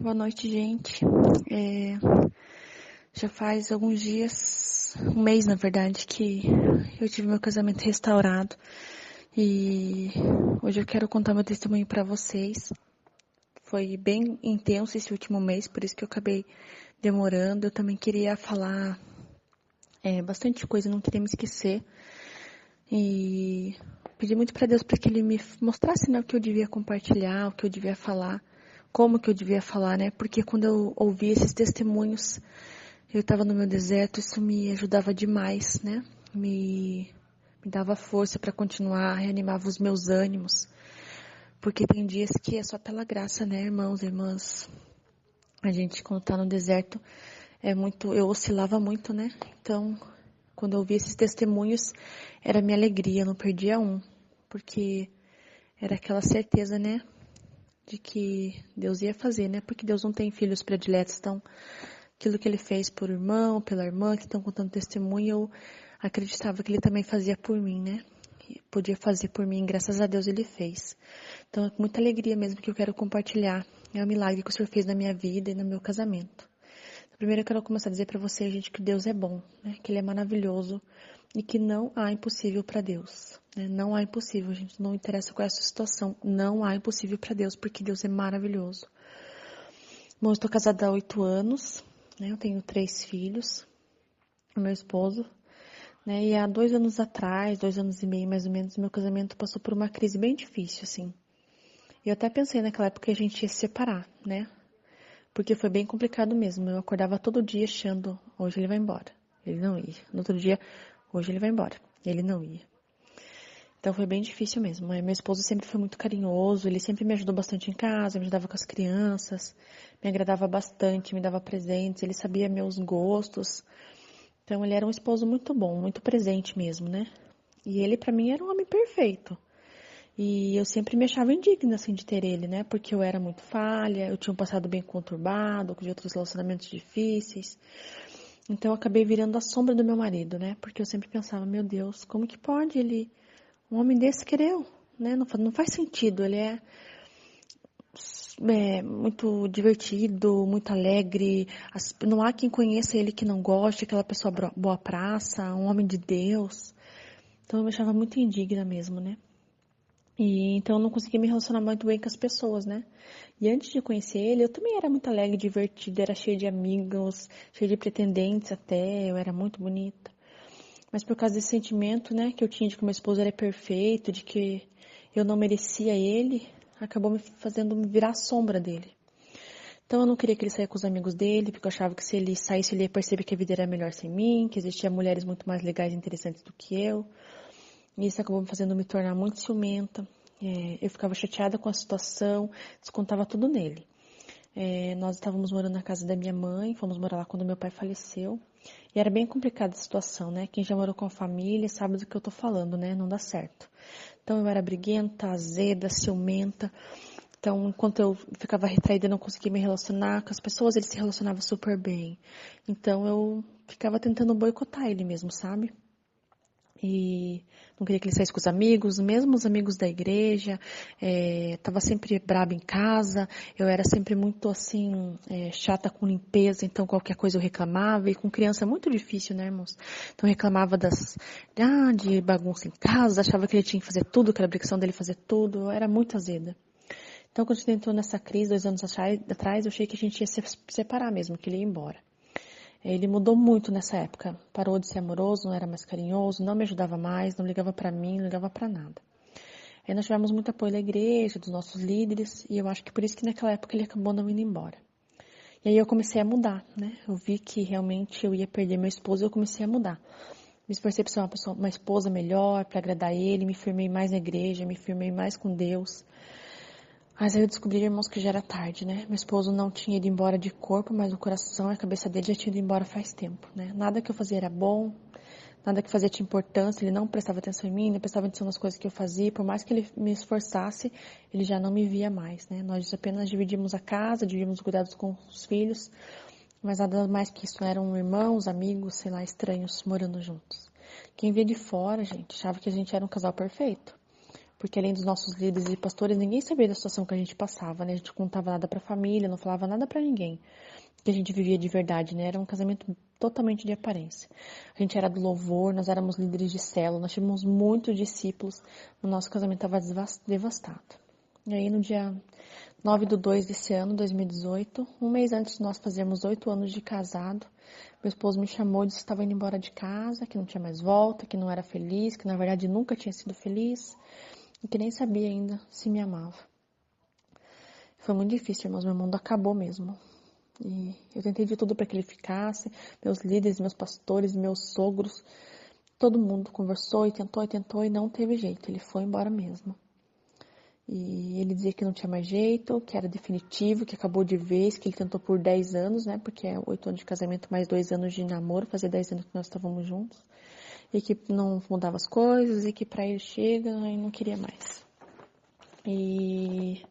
Boa noite, gente. Já faz alguns dias, um mês na verdade, que eu tive meu casamento restaurado. E hoje eu quero contar meu testemunho para vocês. Foi bem intenso esse último mês, por isso que eu acabei demorando. Eu também queria falar bastante coisa, não queria me esquecer. E pedi muito para Deus para que Ele me mostrasse, né, o que eu devia compartilhar, o que eu devia falar, como que eu devia falar, né? Porque quando eu ouvi esses testemunhos, eu estava no meu deserto, isso me ajudava demais, né? Me dava força para continuar, reanimava os meus ânimos. Porque tem dias que é só pela graça, né, irmãos e irmãs? A gente, quando tá no deserto, eu oscilava muito, né? Então, quando eu ouvi esses testemunhos, era minha alegria, eu não perdia um. Porque era aquela certeza, né? De que Deus ia fazer, né? Porque Deus não tem filhos prediletos, então aquilo que Ele fez por irmão, pela irmã, que estão contando testemunho, eu acreditava que Ele também fazia por mim, né? E podia fazer por mim, graças a Deus Ele fez. Então é com muita alegria mesmo que eu quero compartilhar. É o milagre que o Senhor fez na minha vida e no meu casamento. Primeiro eu quero começar a dizer para vocês, gente, que Deus é bom, né? Que Ele é maravilhoso e que não há impossível para Deus. Né? Não há impossível, gente. Não interessa qual é a sua situação. Não há impossível para Deus, porque Deus é maravilhoso. Bom, eu estou casada há 8 anos, né? Eu tenho 3 filhos, o meu esposo, né? E há 2 anos atrás, 2 anos e meio mais ou menos, meu casamento passou por uma crise bem difícil, assim. Eu até pensei naquela época que a gente ia se separar, né? Porque foi bem complicado mesmo. Eu acordava todo dia achando, hoje ele vai embora. Ele não ia. No outro dia, hoje ele vai embora. Ele não ia. Então foi bem difícil mesmo. Meu esposo sempre foi muito carinhoso, ele sempre me ajudou bastante em casa, me ajudava com as crianças, me agradava bastante, me dava presentes, ele sabia meus gostos. Então ele era um esposo muito bom, muito presente mesmo, né? E ele pra mim era um homem perfeito. E eu sempre me achava indigna, assim, de ter ele, né? Porque eu era muito falha, eu tinha um passado bem conturbado, de outros relacionamentos difíceis. Então eu acabei virando a sombra do meu marido, né? Porque eu sempre pensava, meu Deus, como que pode um homem desse querer eu, né? Não faz sentido, ele é muito divertido, muito alegre, não há quem conheça ele que não goste, aquela pessoa boa praça, um homem de Deus. Então eu me achava muito indigna mesmo, né? E então eu não conseguia me relacionar muito bem com as pessoas, né? E antes de conhecer ele, eu também era muito alegre, divertida, era cheia de amigos, cheia de pretendentes até, eu era muito bonita. Mas por causa desse sentimento, né, que eu tinha de que meu esposo era perfeito, de que eu não merecia ele, acabou me fazendo me virar a sombra dele. Então eu não queria que ele saia com os amigos dele, porque eu achava que se ele saísse, ele ia perceber que a vida era melhor sem mim, que existiam mulheres muito mais legais e interessantes do que eu. E isso acabou me fazendo me tornar muito ciumenta. Eu ficava chateada com a situação, descontava tudo nele. Nós estávamos morando na casa da minha mãe, fomos morar lá quando meu pai faleceu. E era bem complicada a situação, né? Quem já morou com a família sabe do que eu tô falando, né? Não dá certo. Então eu era briguenta, azeda, ciumenta. Então, enquanto eu ficava retraída, eu não conseguia me relacionar com as pessoas, ele se relacionava super bem. Então eu ficava tentando boicotar ele mesmo, sabe? E não queria que ele saísse com os amigos, mesmo os amigos da igreja, tava sempre braba em casa, eu era sempre muito assim, chata com limpeza, então qualquer coisa eu reclamava, e com criança é muito difícil, né, irmãos? Então eu reclamava de bagunça em casa, achava que ele tinha que fazer tudo, que era a obrigação dele fazer tudo, eu era muito azeda. Então quando a gente entrou nessa crise 2 anos atrás, eu achei que a gente ia se separar mesmo, que ele ia embora. Ele mudou muito nessa época. Parou de ser amoroso, não era mais carinhoso, não me ajudava mais, não ligava pra mim, não ligava pra nada. Aí nós tivemos muito apoio da igreja, dos nossos líderes, e eu acho que por isso que naquela época ele acabou não indo embora. E aí eu comecei a mudar, né? Eu vi que realmente eu ia perder meu esposo e eu comecei a mudar. Me esforcei para ser uma esposa melhor, para agradar ele, me firmei mais na igreja, me firmei mais com Deus. Mas aí eu descobri, irmãos, que já era tarde, né? Meu esposo não tinha ido embora de corpo, mas o coração e a cabeça dele já tinham ido embora faz tempo, né? Nada que eu fazia era bom, nada que fazia tinha importância, ele não prestava atenção em mim, não prestava atenção nas coisas que eu fazia, por mais que ele me esforçasse, ele já não me via mais, né? Nós apenas dividimos a casa, dividimos os cuidados com os filhos, mas nada mais que isso, eram irmãos, amigos, sei lá, estranhos morando juntos. Quem via de fora, gente, achava que a gente era um casal perfeito. porque além dos nossos líderes e pastores, ninguém sabia da situação que a gente passava, né? A gente não contava nada pra família, não falava nada pra ninguém, que a gente vivia de verdade, né? Era um casamento totalmente de aparência. A gente era do louvor, nós éramos líderes de célula, nós tínhamos muitos discípulos, o nosso casamento estava devastado. E aí no dia 9/2 desse ano, 2018, um mês antes de nós fazermos 8 anos de casado, meu esposo me chamou e disse que estava indo embora de casa, que não tinha mais volta, que não era feliz, que na verdade nunca tinha sido feliz e que nem sabia ainda se me amava. Foi muito difícil, irmãos, meu mundo acabou mesmo. E eu tentei de tudo para que ele ficasse, meus líderes, meus pastores, meus sogros, todo mundo conversou e tentou e não teve jeito, ele foi embora mesmo. E ele dizia que não tinha mais jeito, que era definitivo, que acabou de vez, que ele tentou por 10 anos, né? Porque é 8 anos de casamento mais 2 anos de namoro, fazia 10 anos que nós estávamos juntos. E que não mudava as coisas, e que pra ele chega e não queria mais. E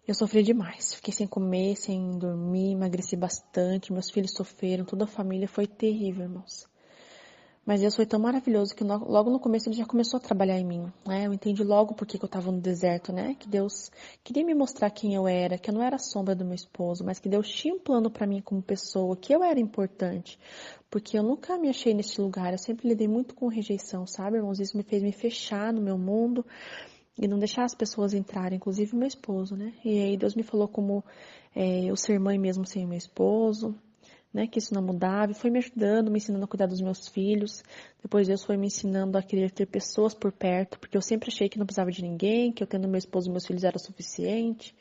eu sofri demais. Fiquei sem comer, sem dormir, emagreci bastante, meus filhos sofreram, toda a família foi terrível, irmãos. Mas Deus foi tão maravilhoso que logo no começo ele já começou a trabalhar em mim, né? Eu entendi logo por que eu estava no deserto, né? Que Deus queria me mostrar quem eu era, que eu não era a sombra do meu esposo, mas que Deus tinha um plano para mim como pessoa, que eu era importante. Porque eu nunca me achei nesse lugar, eu sempre lidei muito com rejeição, sabe, irmãos? Isso me fez me fechar no meu mundo e não deixar as pessoas entrarem, inclusive meu esposo, né? E aí Deus me falou como eu ser mãe mesmo sem meu esposo, né, que isso não mudava, e foi me ajudando, me ensinando a cuidar dos meus filhos. Depois Deus foi me ensinando a querer ter pessoas por perto, porque eu sempre achei que não precisava de ninguém, que eu tendo meu esposo e meus filhos era suficiente.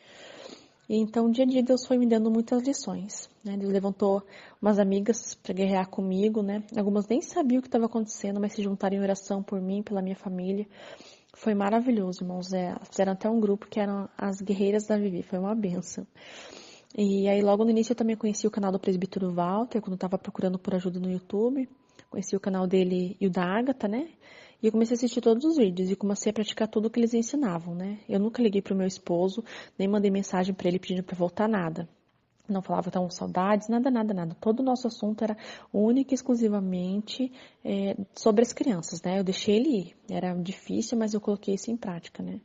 E então, dia a dia, Deus foi me dando muitas lições, né? Deus levantou umas amigas para guerrear comigo, né? Algumas nem sabiam o que estava acontecendo, mas se juntaram em oração por mim, pela minha família. Foi maravilhoso, irmãos. Fizeram até um grupo que eram as Guerreiras da Vivi, foi uma benção. E aí logo no início eu também conheci o canal do presbítero Walter, quando eu estava procurando por ajuda no YouTube. Conheci o canal dele e o da Agatha, né? E eu comecei a assistir todos os vídeos e comecei a praticar tudo o que eles ensinavam, né? Eu nunca liguei pro meu esposo, nem mandei mensagem para ele pedindo para voltar nada. Não falava que estavam saudades, nada. Todo o nosso assunto era única e exclusivamente sobre as crianças, né? Eu deixei ele ir. Era difícil, mas eu coloquei isso em prática, né?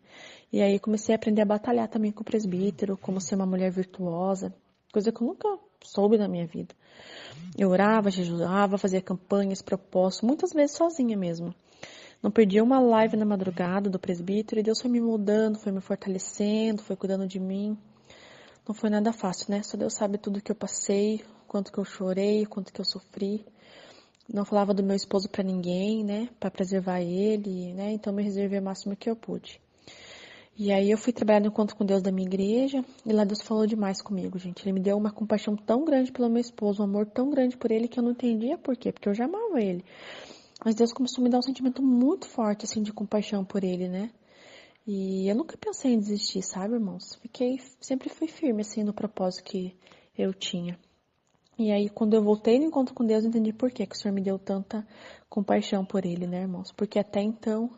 E aí comecei a aprender a batalhar também com o presbítero, como ser uma mulher virtuosa, coisa que eu nunca soube na minha vida. Eu orava, jejuava, fazia campanhas, propósitos, muitas vezes sozinha mesmo. Não perdia uma live na madrugada do presbítero e Deus foi me mudando, foi me fortalecendo, foi cuidando de mim. Não foi nada fácil, né? Só Deus sabe tudo que eu passei, quanto que eu chorei, quanto que eu sofri. Não falava do meu esposo pra ninguém, né? Pra preservar ele, né? Então me reservei o máximo que eu pude. E aí eu fui trabalhar no encontro com Deus da minha igreja, e lá Deus falou demais comigo, gente. Ele me deu uma compaixão tão grande pelo meu esposo, um amor tão grande por ele que eu não entendia por quê, porque eu já amava ele. Mas Deus começou a me dar um sentimento muito forte, assim, de compaixão por ele, né? E eu nunca pensei em desistir, sabe, irmãos? Sempre fui firme, assim, no propósito que eu tinha. E aí, quando eu voltei no encontro com Deus, eu entendi por que o Senhor me deu tanta compaixão por ele, né, irmãos? Porque até então,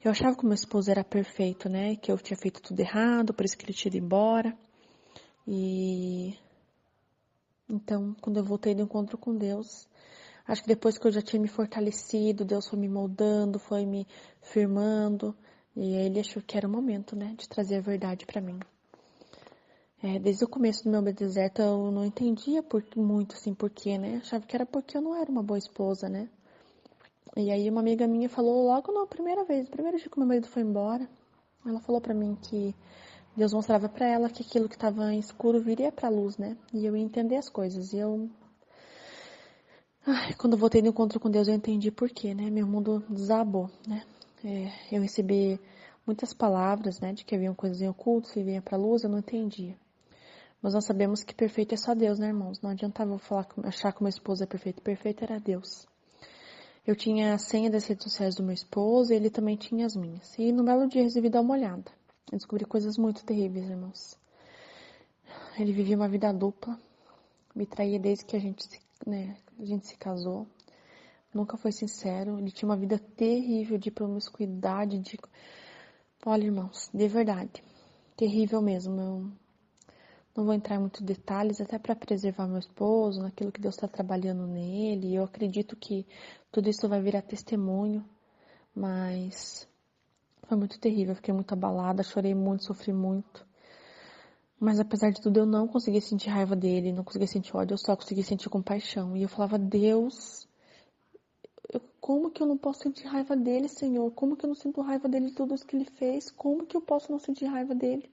eu achava que o meu esposo era perfeito, né? Que eu tinha feito tudo errado, por isso que ele tinha ido embora. E então, quando eu voltei do encontro com Deus, acho que depois que eu já tinha me fortalecido, Deus foi me moldando, foi me firmando. E ele achou que era o momento, né, de trazer a verdade pra mim. Desde o começo do meu deserto eu não entendia muito assim porquê, né? Achava que era porque eu não era uma boa esposa, né? E aí uma amiga minha falou logo na primeira vez, no primeiro dia que meu marido foi embora, ela falou pra mim que Deus mostrava pra ela que aquilo que estava escuro viria pra luz, né? E eu ia entender as coisas. E quando eu voltei no encontro com Deus, eu entendi porquê, né? Meu mundo desabou, né? Eu recebi muitas palavras, né? De que haviam coisas em oculto, que vinha pra luz, eu não entendia. Mas nós sabemos que perfeito é só Deus, né, irmãos? Não adiantava eu achar que o meu esposo é perfeito. Perfeito era Deus. Eu tinha a senha das redes sociais do meu esposo e ele também tinha as minhas. E no belo dia eu resolvi dar uma olhada. Eu descobri coisas muito terríveis, irmãos. Ele vivia uma vida dupla. Me traía desde que a gente se casou. Nunca foi sincero. Ele tinha uma vida terrível de promiscuidade, Olha, irmãos, de verdade. Terrível mesmo. Eu não vou entrar em muitos detalhes, até para preservar meu esposo, naquilo que Deus está trabalhando nele. Eu acredito que tudo isso vai virar testemunho, mas Foi muito terrível, eu fiquei muito abalada, chorei muito, sofri muito. Mas apesar de tudo, eu não conseguia sentir raiva dele, não conseguia sentir ódio, eu só conseguia sentir compaixão. E eu falava, Deus, como que eu não posso sentir raiva dele, Senhor? Como que eu não sinto raiva dele de tudo isso que ele fez? Como que eu posso não sentir raiva dele?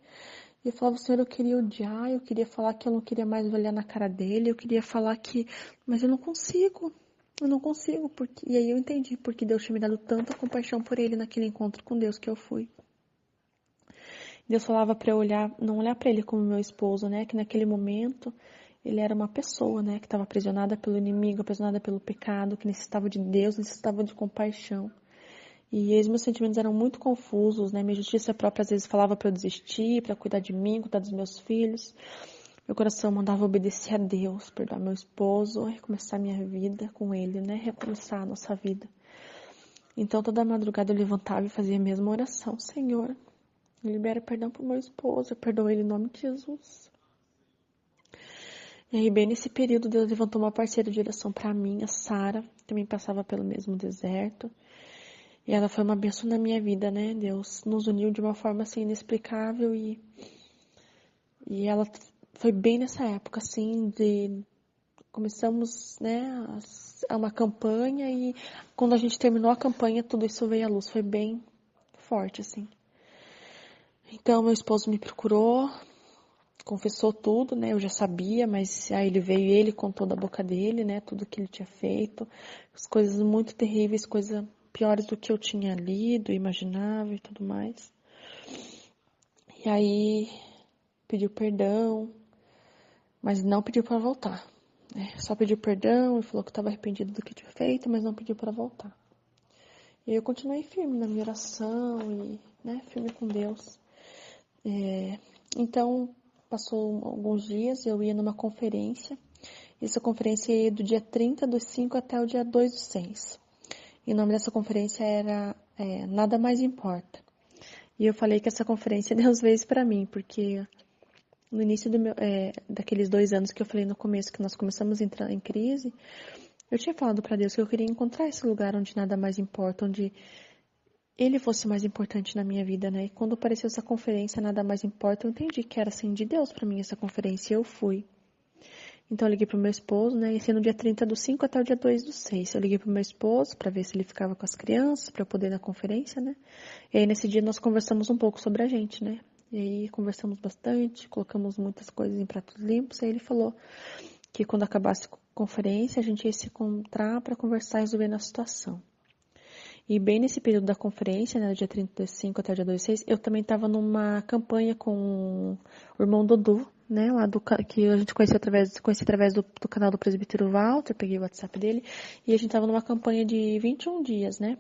E eu falava, Senhor, eu queria odiar, eu queria falar que eu não queria mais olhar na cara dele, eu queria falar que... Mas eu não consigo. Eu não consigo, porque... E aí eu entendi porque Deus tinha me dado tanta compaixão por ele naquele encontro com Deus que eu fui. Deus falava para eu olhar, não olhar para ele como meu esposo, né? Que naquele momento ele era uma pessoa, né? Que estava aprisionada pelo inimigo, aprisionada pelo pecado, que necessitava de Deus, necessitava de compaixão. E os meus sentimentos eram muito confusos, né? Minha justiça própria às vezes falava para eu desistir, para cuidar de mim, cuidar dos meus filhos. Meu coração mandava obedecer a Deus, perdoar meu esposo, recomeçar minha vida com ele, né? Recomeçar a nossa vida. Então toda madrugada eu levantava e fazia a mesma oração, Senhor. Libera perdão pro meu esposo, eu perdoo ele em nome de Jesus. E aí, bem nesse período, Deus levantou uma parceira de oração para mim, a Sara, também passava pelo mesmo deserto. E ela foi uma bênção na minha vida, né? Deus nos uniu de uma forma assim inexplicável e ela foi bem nessa época, assim, de começamos, né, a uma campanha e quando a gente terminou a campanha, tudo isso veio à luz, foi bem forte, assim. Então, meu esposo me procurou, confessou tudo, né? Eu já sabia, mas aí ele veio e ele contou da boca dele, né? Tudo que ele tinha feito, as coisas muito terríveis, coisas piores do que eu tinha lido, imaginava e tudo mais. E aí pediu perdão, mas não pediu para voltar, né? Só pediu perdão e falou que estava arrependido do que tinha feito, mas não pediu para voltar. E eu continuei firme na minha oração e, né, firme com Deus. Então, passou alguns dias, eu ia numa conferência. Essa conferência ia do dia 30/5 até o dia 2/6. E o nome dessa conferência era Nada Mais Importa. E eu falei que essa conferência Deus fez para mim, porque no início daqueles 2 anos que eu falei no começo, que nós começamos a entrar em crise, eu tinha falado para Deus que eu queria encontrar esse lugar onde nada mais importa, onde Ele fosse mais importante na minha vida, né? E quando apareceu essa conferência, Nada Mais Importa, eu entendi que era assim de Deus para mim essa conferência, e eu fui. Então eu liguei pro meu esposo, né? Esse é no dia 30/5 até o dia 2/6. Eu liguei pro meu esposo para ver se ele ficava com as crianças, para eu poder ir na conferência, né? E aí nesse dia nós conversamos um pouco sobre a gente, né? E aí conversamos bastante, colocamos muitas coisas em pratos limpos. Aí ele falou que quando acabasse a conferência, a gente ia se encontrar para conversar e resolver a situação. E bem nesse período da conferência, né, do dia 35 até o dia 2/6, eu também estava numa campanha com o irmão Dodô, né, lá que a gente conheci através do canal do presbítero Walter, peguei o WhatsApp dele, e a gente estava numa campanha de 21 dias, né,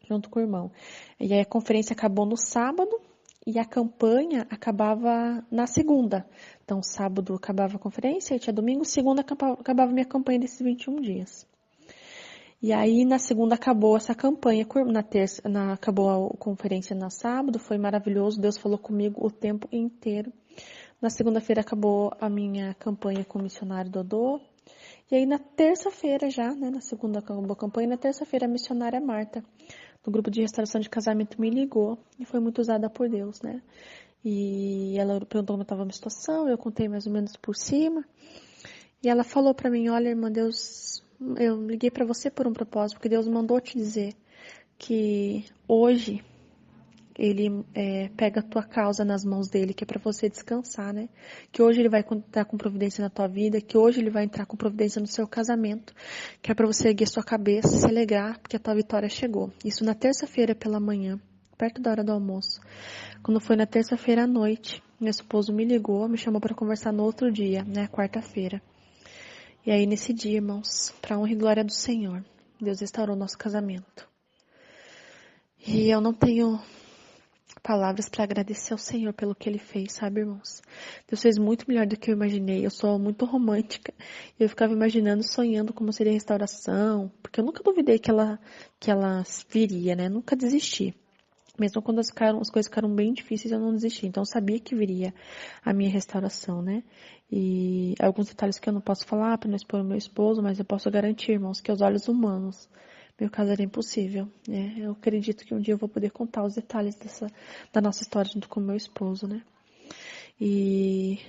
junto com o irmão. E aí a conferência acabou no sábado, e a campanha acabava na segunda. Então, sábado acabava a conferência, e tinha domingo, segunda acabava minha campanha desses 21 dias. E aí, na segunda, acabou essa campanha. Na terça, acabou a conferência no sábado, foi maravilhoso. Deus falou comigo o tempo inteiro. Na segunda-feira, acabou a minha campanha com o missionário Dodô. E aí, na terça-feira já, né, na segunda acabou a campanha, na terça-feira, a missionária Marta, do grupo de restauração de casamento, me ligou. E foi muito usada por Deus, né? E ela perguntou como estava a minha situação, eu contei mais ou menos por cima. E ela falou para mim, olha, irmã, eu liguei para você por um propósito, porque Deus mandou te dizer que hoje Ele pega a tua causa nas mãos dele, que é para você descansar, né? Que hoje Ele vai entrar com providência na tua vida, que hoje Ele vai entrar com providência no seu casamento, que é para você erguer sua cabeça, se alegrar, porque a tua vitória chegou. Isso na terça-feira pela manhã, perto da hora do almoço. Quando foi na terça-feira à noite, meu esposo me ligou, me chamou para conversar no outro dia, né? Quarta-feira. E aí, nesse dia, irmãos, para honra e glória do Senhor, Deus restaurou nosso casamento. E eu não tenho palavras para agradecer ao Senhor pelo que Ele fez, sabe, irmãos? Deus fez muito melhor do que eu imaginei. Eu sou muito romântica. Eu ficava imaginando, sonhando como seria a restauração, porque eu nunca duvidei que ela viria, né? Nunca desisti. Mesmo quando as coisas ficaram bem difíceis, eu não desisti. Então, eu sabia que viria a minha restauração, né? E alguns detalhes que eu não posso falar para não expor o meu esposo, mas eu posso garantir, irmãos, que aos olhos humanos, meu caso era impossível, né? Eu acredito que um dia eu vou poder contar os detalhes da nossa história junto com meu esposo, né? E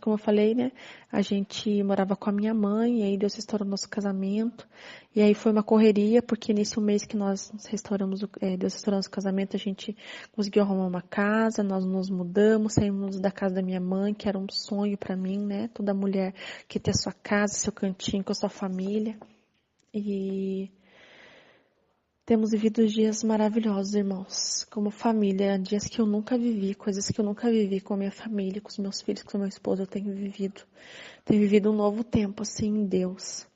como eu falei, né? A gente morava com a minha mãe, e aí Deus restaurou nosso casamento. E aí foi uma correria, porque nesse mês que nós restauramos, Deus restaurou nosso casamento, a gente conseguiu arrumar uma casa, nós nos mudamos, saímos da casa da minha mãe, que era um sonho pra mim, né? Toda mulher que ter sua casa, seu cantinho com a sua família. E temos vivido dias maravilhosos, irmãos, como família, dias que eu nunca vivi, coisas que eu nunca vivi com a minha família, com os meus filhos, com o meu esposo, eu tenho vivido. Tenho vivido um novo tempo, assim, em Deus.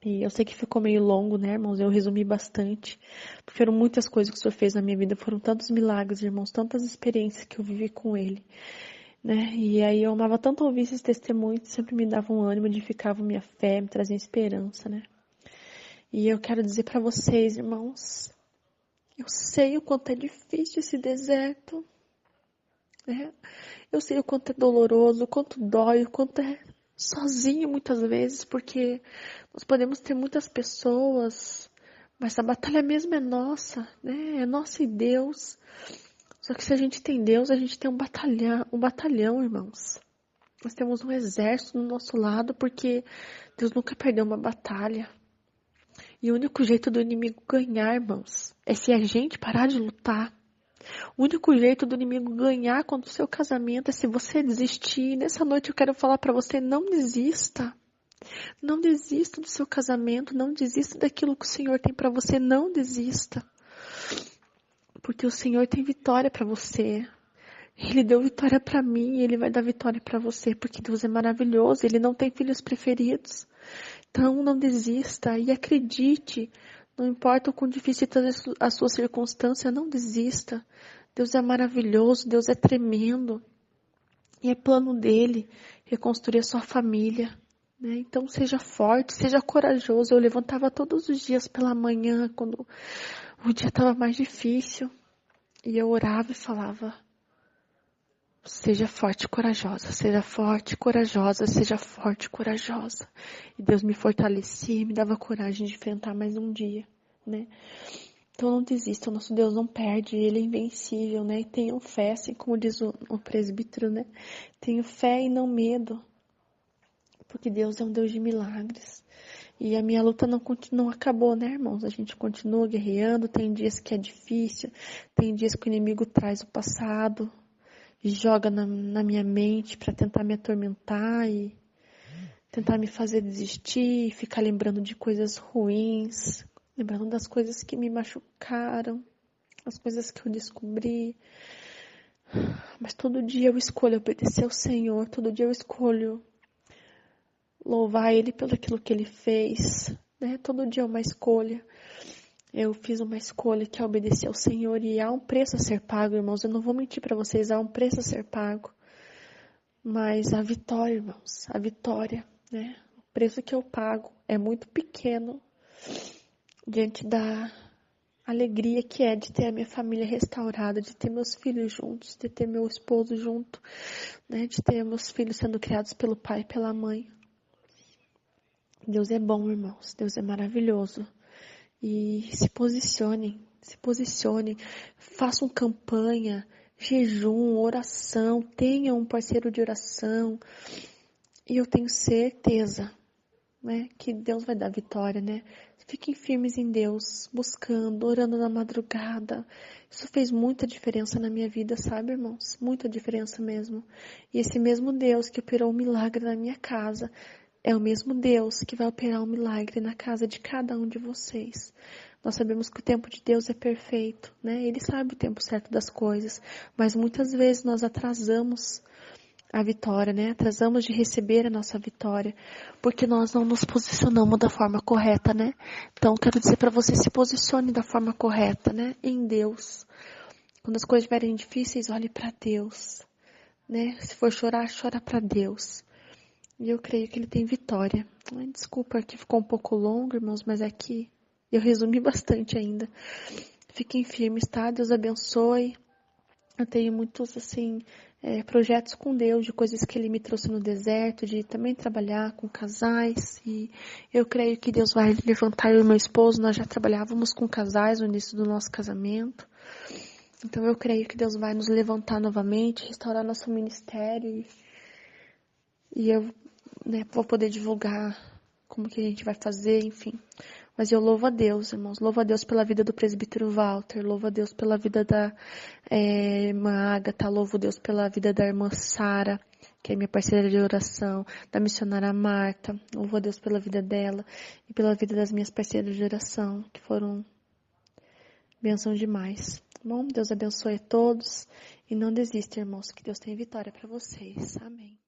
E eu sei que ficou meio longo, né, irmãos? Eu resumi bastante, porque foram muitas coisas que o Senhor fez na minha vida, foram tantos milagres, irmãos, tantas experiências que eu vivi com Ele, né? E aí eu amava tanto ouvir esses testemunhos, sempre me davam um ânimo, edificavam minha fé, me traziam esperança, né? E eu quero dizer para vocês, irmãos, eu sei o quanto é difícil esse deserto, né? Eu sei o quanto é doloroso, o quanto dói, o quanto é sozinho muitas vezes, porque nós podemos ter muitas pessoas, mas a batalha mesmo é nossa, né? É nossa e Deus. Só que se a gente tem Deus, a gente tem um batalhão, irmãos. Nós temos um exército do nosso lado, porque Deus nunca perdeu uma batalha. E o único jeito do inimigo ganhar, irmãos, é se a gente parar de lutar. O único jeito do inimigo ganhar contra o seu casamento é se você desistir. Nessa noite eu quero falar para você, não desista. Não desista do seu casamento, não desista daquilo que o Senhor tem para você, não desista. Porque o Senhor tem vitória para você. Ele deu vitória para mim e Ele vai dar vitória para você, porque Deus é maravilhoso, Ele não tem filhos preferidos. Então não desista e acredite, não importa o quão difícil esteja a sua circunstância, não desista. Deus é maravilhoso, Deus é tremendo. E é plano dele reconstruir a sua família. Né? Então seja forte, seja corajoso. Eu levantava todos os dias pela manhã, quando o dia estava mais difícil. E eu orava e falava, seja forte e corajosa, seja forte e corajosa, seja forte e corajosa. E Deus me fortalecia e me dava coragem de enfrentar mais um dia, né? Então não desista, o nosso Deus não perde, Ele é invencível, né? E tenham fé, assim como diz o presbítero, né? Tenham fé e não medo, porque Deus é um Deus de milagres. E a minha luta não acabou, né, irmãos? A gente continua guerreando, tem dias que é difícil, tem dias que o inimigo traz o passado, e joga na minha mente para tentar me atormentar e tentar me fazer desistir, ficar lembrando de coisas ruins, lembrando das coisas que me machucaram, as coisas que eu descobri. Mas todo dia eu escolho obedecer ao Senhor, todo dia eu escolho louvar Ele pelo aquilo que Ele fez, né? Todo dia é uma escolha. Eu fiz uma escolha que é obedecer ao Senhor e há um preço a ser pago, irmãos. Eu não vou mentir para vocês, há um preço a ser pago. Mas a vitória, irmãos, a vitória, né? O preço que eu pago é muito pequeno diante da alegria que é de ter a minha família restaurada, de ter meus filhos juntos, de ter meu esposo junto, né? De ter meus filhos sendo criados pelo pai e pela mãe. Deus é bom, irmãos. Deus é maravilhoso. E se posicionem, façam campanha, jejum, oração, tenham um parceiro de oração. E eu tenho certeza, né, que Deus vai dar vitória, né? Fiquem firmes em Deus, buscando, orando na madrugada. Isso fez muita diferença na minha vida, sabe, irmãos? Muita diferença mesmo. E esse mesmo Deus que operou um milagre na minha casa, é o mesmo Deus que vai operar um milagre na casa de cada um de vocês. Nós sabemos que o tempo de Deus é perfeito, né? Ele sabe o tempo certo das coisas, mas muitas vezes nós atrasamos a vitória, né? Atrasamos de receber a nossa vitória, porque nós não nos posicionamos da forma correta, né? Então, quero dizer para você, se posicione da forma correta, né? Em Deus. Quando as coisas estiverem difíceis, olhe para Deus, né? Se for chorar, chora para Deus. E eu creio que Ele tem vitória. Ai, desculpa, aqui ficou um pouco longo, irmãos, mas aqui eu resumi bastante ainda. Fiquem firmes, tá? Deus abençoe. Eu tenho muitos, assim, projetos com Deus, de coisas que Ele me trouxe no deserto, de também trabalhar com casais. E eu creio que Deus vai levantar eu e meu esposo. Nós já trabalhávamos com casais no início do nosso casamento. Então eu creio que Deus vai nos levantar novamente, restaurar nosso ministério. E eu, vou poder divulgar como que a gente vai fazer, enfim. Mas eu louvo a Deus, irmãos. Louvo a Deus pela vida do presbítero Walter. Louvo a Deus pela vida da irmã Agatha. Louvo a Deus pela vida da irmã Sara, que é minha parceira de oração. Da missionária Marta. Louvo a Deus pela vida dela. E pela vida das minhas parceiras de oração, que foram bênção demais. Bom, Deus abençoe a todos. E não desista, irmãos, que Deus tem vitória para vocês. Amém.